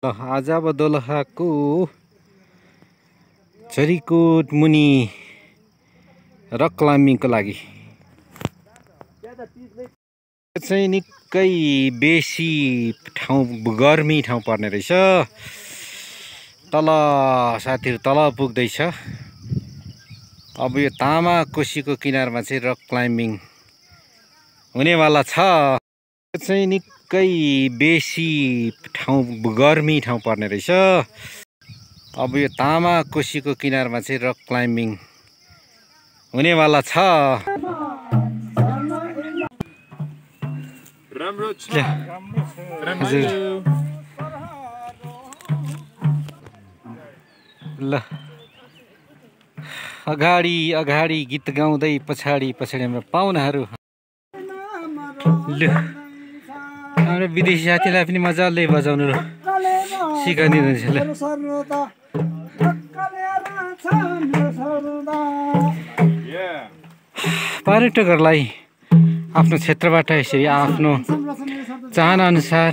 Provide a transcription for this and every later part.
आजाब दोलखाको झरीकोट मुनि रक क्लाइम्बिङको लागि चाहिँ निकै बेसी ठाउँ गर्मी ठाउँ पर्ने रहेछ। तल साथीहरु तल पुग्दैछ। अब यो तामा कोसीको किनारमा चाहिँ रक क्लाइम्बिङ हुनेवाला छ। चाहिँ निकै बेसी ठाउँ गर्मी ठाउँ पर्ने रहेछ। अब यो तामा कोसीको किनारमा चाहिँ रक क्लाइम्बिङ हुनेवाला छ। राम्रो छ। ल अगाडि अगाडि गीत गाउँदै पछाडि पछाडि हाम्रो पाहुनाहरू। ल हाम्रो विदेशी साथीलाई पनि मजाले बजाउनु सिकाइदिनुहुन्छ। ल पर्यटकहरूलाई आफ्नो क्षेत्रबाट यसरी आफ्नो चाहना अनुसार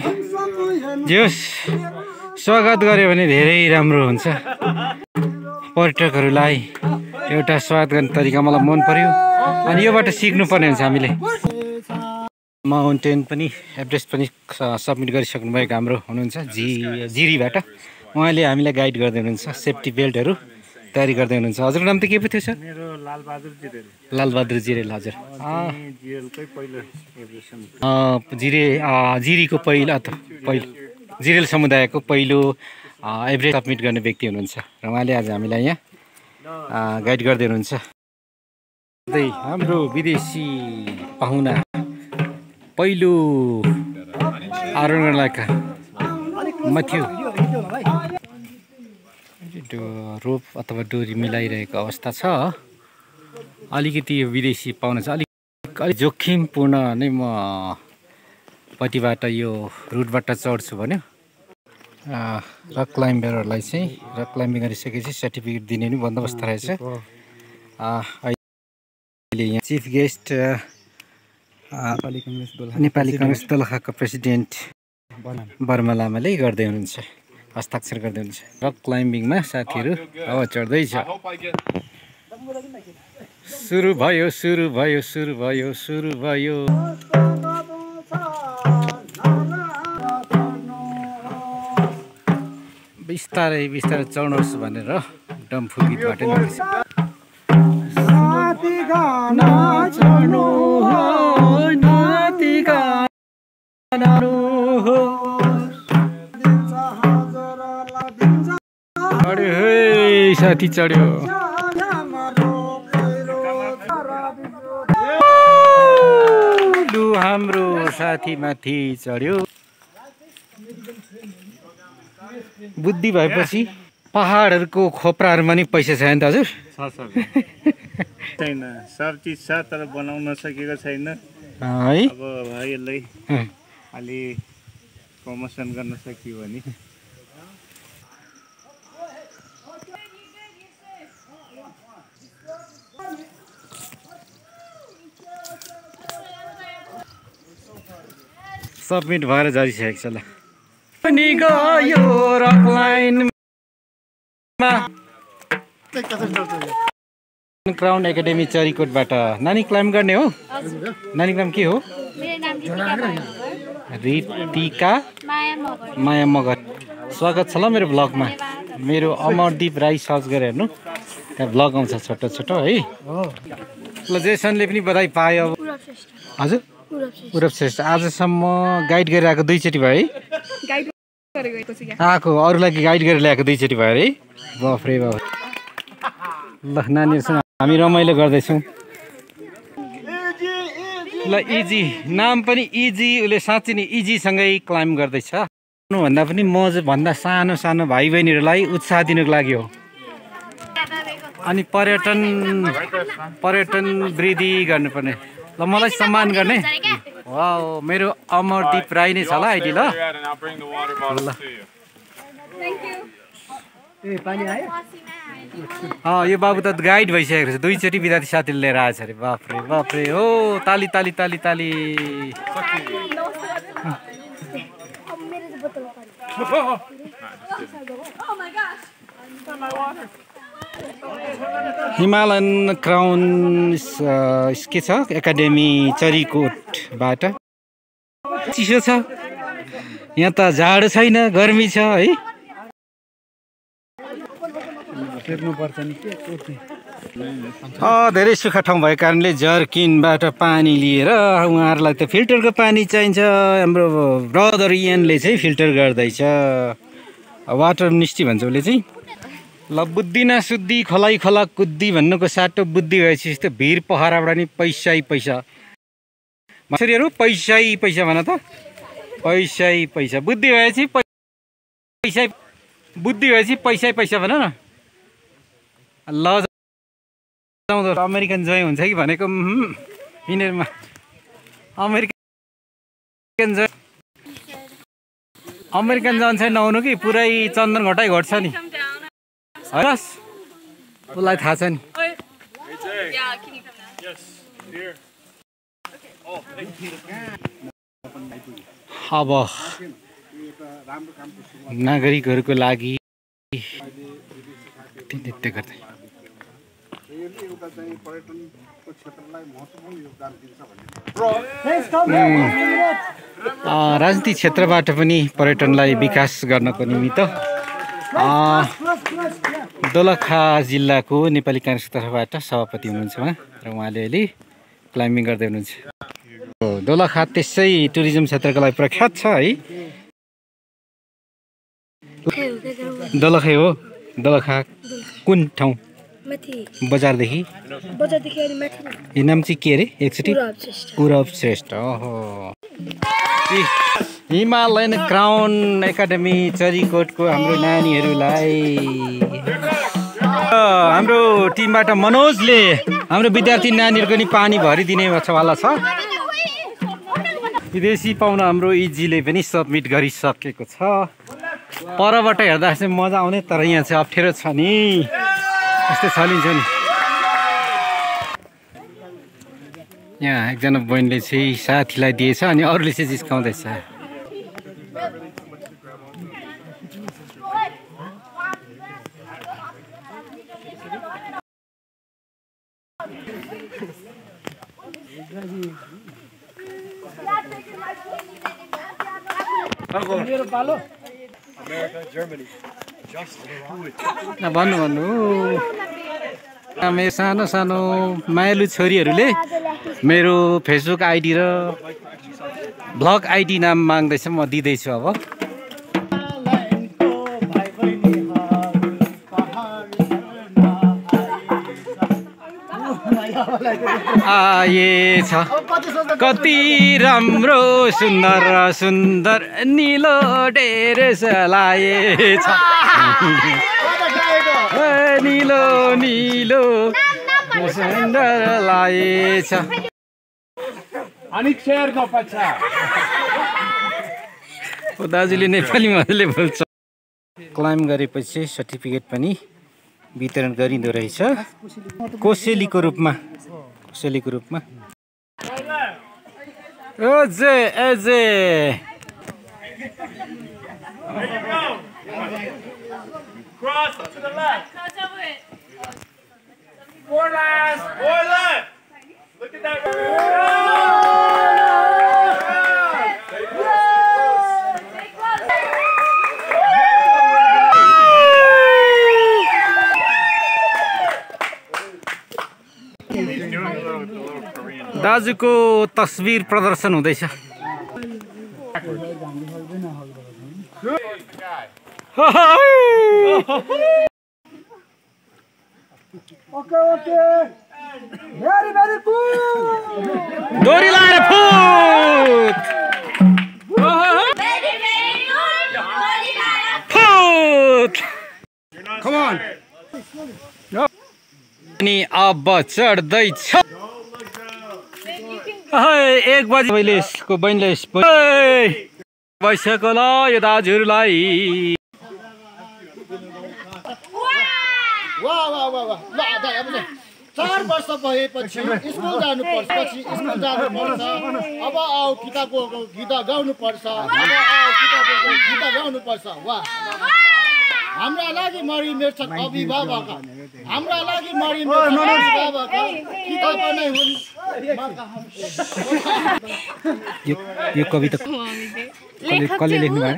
जे होस् स्वागत गर्यो भने धेरै राम्रो हुन्छ। पर्यटकहरूलाई एउटा स्वागत गर्ने तरिका मलाई मन पर्यो अनि योबाट सिक्नुपर्ने हुन्छ हामीले। माउन्टेन पनि एभरेस्ट पनि सबमिट गरिसक्नु भएको हाम्रो हुनुहुन्छ जिरीबाट। उहाँले हामीलाई गाइड गर्दै हुनुहुन्छ। सेफ्टी बेल्टहरू तयारी गर्दै हुनुहुन्छ। हजुरको नाम त के पो थियो सर? मेरो लालबहादुर जिरेल। लालबहादुर जिरेल। हजुर जिरेलकै पहिलो जिरीको पहिलो जिरेल समुदायको पहिलो एभरेस्ट सबमिट गर्ने व्यक्ति हुनुहुन्छ र उहाँले आज हामीलाई यहाँ गाइड गर्दै हुनुहुन्छ। हाम्रो विदेशी पाहुना पहिलो आरोहण गर्नका मथ्यो रोप अथवा डोरी मिलाइरहेको अवस्था छ। अलिकति यो विदेशी पाहुना चाहिँ अलिक जोखिमपूर्ण नै म पट्टिबाट यो रुटबाट चढ्छु भन्यो। रक क्लाइम्बरहरूलाई चाहिँ रक क्लाइम्बिङ गरिसकेपछि सर्टिफिकेट दिने पनि बन्दोबस्त रहेछ। अहिले यहाँ चिफ गेस्ट नेपाली कङ्ग्रेस दोलखाको प्रेसिडेन्ट बर्मा लामाले गर्दै हुनुहुन्छ, हस्ताक्षर गर्दै हुनुहुन्छ। रक क्लाइम्बिङमा साथीहरू अब चढ्दैछ। सुरु भयो सुरु भयो सुरु भयो सुरु भयो। बिस्तारै बिस्तारै चढ्नुहोस् भनेर डम्फु गीतबाट साथी चढ्यो। लु हाम्रो साथी माथि चढ्यो। बुद्धि भएपछि पहाडहरूको खोप्राहरूमा नि पैसा छैन त हजुर? छैन, सब चिज छ तर बनाउन सकेको छैन है। अब भाइहरूलाई अलि प्रमोसन गर्न सकियो भने। सबमिट भएर झरिसकेको छ। ल पनि गयो रक लाइनमा क्राउन एकाडेमी चरीकोटबाट। नानी क्लाइम्ब गर्ने हो? नानीको नाम के हो? रितिका माया मगर। स्वागत छ ल मेरो ब्लगमा। मेरो अमरदीप राई सर्च गरेर हेर्नु, त्यहाँ ब्लग आउँछ छोटो छोटो है। ल जेसनले पनि बधाई पायो। हजुर उरब श्रेष्ठ आजसम्म गाइड गरेर आएको 2 चोटि भयो है? आएको अरूलाई गाइड गरेर ल्याएको 2 चोटि भयो अरे। बाफ रे बाफ। ल नानीहरूसँग हामी रमाइलो गर्दैछौँ। ल इजी नाम पनि इजी। उसले साँच्चै नै इजीसँगै क्लाइम्ब गर्दैछ। भन्दा पनि म भन्दा सानो सानो भाइ बहिनीहरूलाई उत्साह दिनुको लागि हो। अनि पर्यटन वृद्धि गर्नुपर्ने। ल मलाई सम्मान गर्ने। वाउ मेरो अमरदीप राई नै छ ल आइडी। ल यो बाबु त गाइड भइसकेको रहेछ। 2 चोटि विद्यार्थी साथीले लिएर आएछ अरे। बाफ्रे बाफ्रे हो। ताली ताली ताली ताली। हिमालयन क्राउन के छ एकाडेमी चरीकोटबाट चिसो छ यहाँ त जाडो छैन गर्मी छ है धेरै सुक्खा ठाउँ भएको कारणले जर्किनबाट पानी लिएर उहाँहरूलाई त फिल्टरको पानी चाहिन्छ हाम्रो ब्रदर इयनले चाहिँ फिल्टर गर्दैछ वाटर मिनिस्ट्री भन्छ उसले चाहिँ ल बुद्धि न शुद्धि खलाइ खला कुद्दी भन्नुको साटो बुद्धि भएपछि यस्तो भिर पहराबाट नि पैसै पैसा मासुरीहरू पैसै पैसा भन त पैसै पैसा बुद्धि भएपछि पैसै बुद्धि भएपछि पैसै पैसा भन न ल अमेरिकन जय हुन्छ कि भनेको यिनीहरूमा अमेरिकन जन चाहिँ नहुनु कि पुरै चन्दन घटाइ घट्छ नि हस् उसलाई थाहा छ नि अब नागरिकहरूको लागि नृत्य गर्दै राजनीतिक क्षेत्रबाट पनि पर्यटनलाई विकास गर्नको निमित्त दोलखा जिल्लाको नेपाली काङ्ग्रेसको तर्फबाट सभापति हुनुहुन्छ उहाँ र उहाँले अहिले क्लाइम्बिङ गर्दै हुनुहुन्छ दोलखा त्यसै टुरिज्म क्षेत्रको लागि प्रख्यात छ है दोलखा हो दोलखा कुन ठाउँ बजारदेखि नाम चाहिँ के अरे एकचोटि पूरब श्रेष्ठ ओहो हिमालयन क्राउन एकाडेमी चरीकोटको हाम्रो नानीहरूलाई हाम्रो टिमबाट मनोजले हाम्रो विद्यार्थी नानीहरूको नि पानी भरिदिने वाला छ विदेशी पाहुना हाम्रो इजीले पनि सबमिट गरिसकेको छ परबाट हेर्दा चाहिँ मजा आउने तर यहाँ चाहिँ अप्ठ्यारो छ नि यस्तै चलिन्छ नि यहाँ एकजना बहिनीले चाहिँ साथीलाई दिएछ अनि अरूले चाहिँ जिस्काउँदैछ भन्नु भन्नु मेरो सानो सानो मायालु छोरीहरूले मेरो फेसबुक आइडी र ब्लग आइडी नाम माग्दैछ म दिँदैछु अब आएछ कति राम्रो सुन्दर सुन्दर निलो ड्रेस लाएछ निलो निलो सुन्दर लाएछ दाजुले नेपाली मजाले बोल्छ क्लाइम्ब गरेपछि सर्टिफिकेट पनि वितरण गरिँदो रहेछ कोसेलीको रूपमा अझै अझै Cross to the left. Cross over it. Four left. Look at that. दाजुको तस्बिर प्रदर्शन हुँदैछ very good डोरी लाएर फुट Come on. अनि अब चढ्दैछ 1 बजे मैले यसको बहिनीले भइसक्यो ल यो दाजुहरूलाई 4 वर्ष भएपछि स्कुल जानुपर्छ अब आऊ गीतको गीत गाउनुपर्छ वा हाम्रा लागि मरिमेट्छन् अभिभावक हाम्रा लागि मरिमेट्छन् अभिभावक किताब नै हुन् यो कविता कसले लेख्नु भयो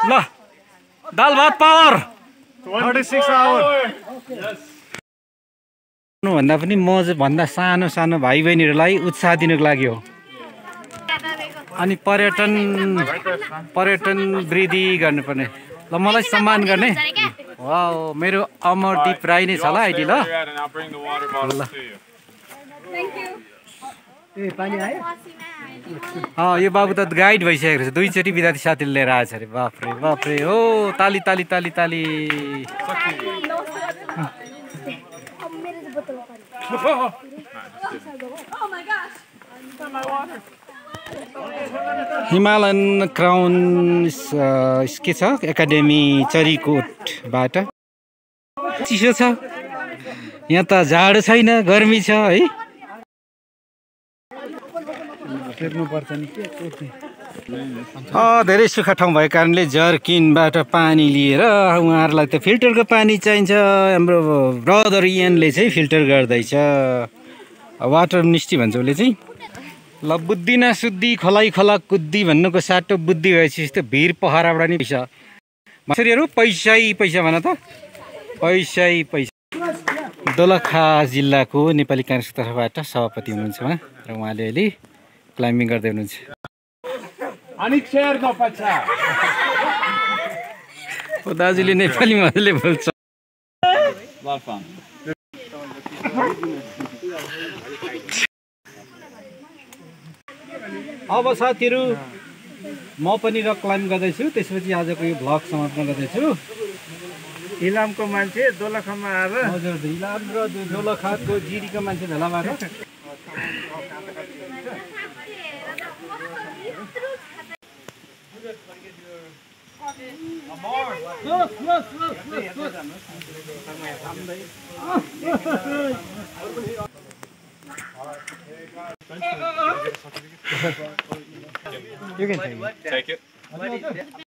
ल दाल भात पावर 36 आवर भन्दा पनि म भन्दा सानो सानो भाइ बहिनीहरूलाई उत्साह दिनुको लागि हो अनि पर्यटन वृद्धि गर्नुपर्ने ल मलाई सम्मान गर्ने वाउ मेरो अमरदीप राई नै छ ल अहिले ल यो बाबु त गाइड भइसकेको छ 2 चोटि विद्यार्थी साथीले लिएर आएछ अरे बाफ्रे बाफ्रे हो ताली ताली ताली ताली हिमालयन क्राउन के छ एकाडेमी चरीकोटबाट चिसो छ यहाँ त जाडो छैन गर्मी छ है धेरै सुक्खा ठाउँ भएको कारणले जर्किनबाट पानी लिएर उहाँहरूलाई त फिल्टरको पानी चाहिन्छ हाम्रो ब्रदर इयनले चाहिँ फिल्टर गर्दैछ वाटर मिनिस्ट्री भन्छ उसले चाहिँ ल बुद्धि नसुद्धि खलाइ खला कुद्दी भन्नुको साटो बुद्धि भएपछि यस्तो भिर पहराबाट नि पैसा माछरीहरू पैसै पैसा भन त पैसै पैसा दोलखा जिल्लाको नेपाली काङ्ग्रेसको तर्फबाट सभापति हुनुहुन्छ उहाँ र उहाँले अहिले क्लाइम्बिङ गर्दै हुनुहुन्छ अनि चेयर नपछा ओ दाजुले नेपाली मजाले बोल्छ अब साथीहरू म पनि र क्लाइम्ब गर्दैछु त्यसपछि आजको यो भ्लग समाप्त गर्दैछु इलामको मान्छे दोलखामा आएर हजुर इलाम र दोलखाको जिरीको मान्छे भेला भएर You can take it.